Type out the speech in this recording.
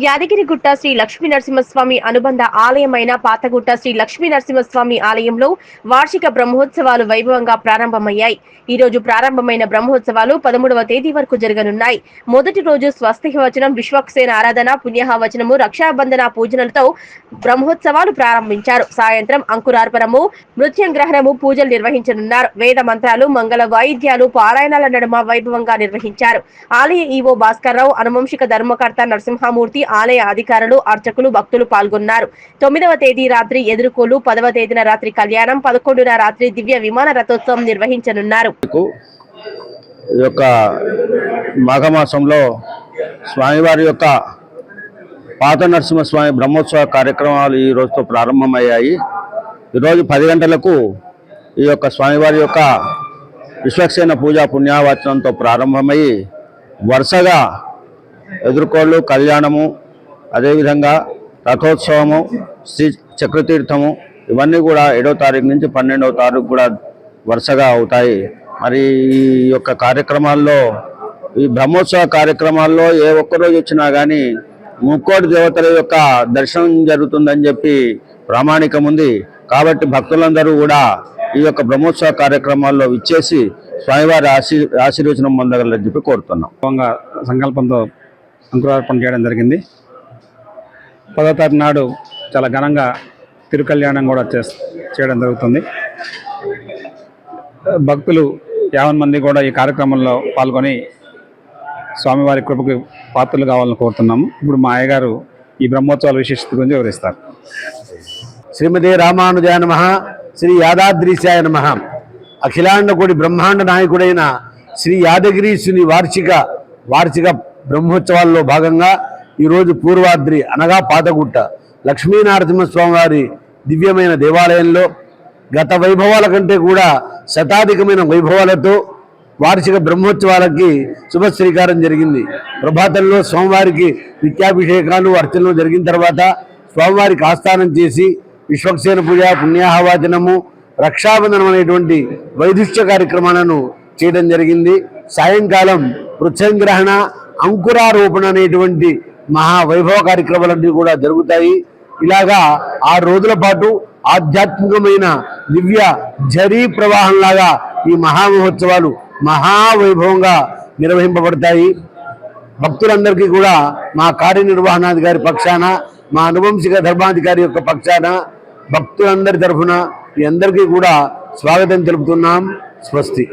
యాదగిరిగుట్ట శ్రీ లక్ష్మీ నరసింహస్వామి అనుబంధ ఆలయమైన పాతగుట్ట శ్రీ లక్ష్మీ నరసింహస్వామి ఆలయంలో వార్షిక బ్రహ్మోత్సవాలు వైభవంగా ప్రారంభమయ్యాయి. ఈ రోజు ప్రారంభమైన బ్రహ్మోత్సవాలు 13వ తేదీ వరకు జరగనున్నాయి. మొదటి రోజు స్వస్తిక వచనం, విశ్వక్సేన ఆరాధన, పుణ్యాహవచనము, రక్షాబంధన పూజలతో బ్రహ్మోత్సవాలు ప్రారంభించారు. సాయంత్రం అంకురార్పణము, మృత్యంగ్రహణము పూజలు నిర్వహించనున్నారు. వేద మంత్రాలు, మంగళ వాయిద్యాలు, పారాయణాల నడుమ వైభవంగా నిర్వహించారు. ఆలయ ఈవో భాస్కర్రావు, అనువంశిక ధర్మకర్త నరసింహమూర్తి, ఆలయ అధికారులు, అర్చకులు, భక్తులు పాల్గొన్నారు. 9వ తేదీ రాత్రి ఎదుర్కోలు, 10వ తేదీన రాత్రి కళ్యాణం, 11న రాత్రి దివ్య విమాన రథోత్సవం నిర్వహించనున్నారు. ఈ యొక్క మాఘమాసంలో స్వామివారి యొక్క పాత నరసింహస్వామి బ్రహ్మోత్సవ కార్యక్రమాలు ఈ రోజుతో ప్రారంభమయ్యాయి. ఈరోజు 10 గంటలకు ఈ యొక్క స్వామివారి యొక్క విశ్వక్సేన పూజా పుణ్యావచనంతో ప్రారంభమయ్యి వరుసగా ఎదుర్కోళ్ళు, కళ్యాణము, అదేవిధంగా రథోత్సవము, శ్రీ చక్రతీర్థము ఇవన్నీ కూడా 7వ తారీఖు నుంచి 12వ తారీఖు కూడా వరుసగా అవుతాయి. మరి ఈ యొక్క కార్యక్రమాల్లో, ఈ బ్రహ్మోత్సవ కార్యక్రమాల్లో ఏ ఒక్కరోజు వచ్చినా కానీ ముక్కోటి దేవతల యొక్క దర్శనం జరుగుతుందని చెప్పి ప్రామాణికం ఉంది. కాబట్టి భక్తులందరూ కూడా ఈ యొక్క బ్రహ్మోత్సవ కార్యక్రమాల్లో విచ్చేసి స్వామివారి ఆశీర్వచనం పొందగలని చెప్పి కోరుతున్నాం. సంకల్పంతో అంకురార్పణ చేయడం జరిగింది. 10వ తారీఖు నాడు చాలా ఘనంగా తిరుకల్యాణం కూడా చేయడం జరుగుతుంది. భక్తులు 50 మంది కూడా ఈ కార్యక్రమంలో పాల్గొని స్వామివారి కృపకు పాత్రలు కావాలని కోరుతున్నాము. ఇప్పుడు మా అయ్యగారు ఈ బ్రహ్మోత్సవాల విశిష్టత గురించి వివరిస్తారు. శ్రీమతి రామానుజాయ నమః, శ్రీ యాదాద్రీశాయ నమః. అఖిలాండ కోటి బ్రహ్మాండ నాయకుడైన శ్రీ యాదగిరీశుని వార్షిక బ్రహ్మోత్సవాల్లో భాగంగా ఈరోజు పూర్వాద్రి అనగా పాతగుట్ట లక్ష్మీనరసింహస్వామి వారి దివ్యమైన దేవాలయంలో గత వైభవాల కంటే కూడా శతాధికమైన వైభవాలతో వార్షిక బ్రహ్మోత్సవాలకి శుభశ్రీకారం జరిగింది. ప్రభాతంలో స్వామివారికి నిత్యాభిషేకాలు, అర్చనలు జరిగిన తర్వాత స్వామివారికి ఆస్థానం చేసి విశ్వక్సేన పూజ, పుణ్యాహవాచనము, రక్షాబంధనం అనేటువంటి వైదుష్య కార్యక్రమాలను చేయడం జరిగింది. సాయంకాలం మృత్యంగ్రహణ, అంకురారోపణ అనేటువంటి మహావైభవ కార్యక్రమాలన్నీ కూడా జరుగుతాయి. ఇలాగా 6 రోజుల పాటు ఆధ్యాత్మికమైన దివ్య జరీ ప్రవాహంలాగా ఈ మహామహోత్సవాలు మహావైభవంగా నిర్వహింపబడతాయి. భక్తులందరికీ కూడా మా కార్యనిర్వహణాధికారి పక్షాన, మా అనువంశిక ధర్మాధికారి యొక్క పక్షాన, భక్తులందరి తరఫున మీ అందరికీ కూడా స్వాగతం తెలుపుతున్నాం. స్వస్తి.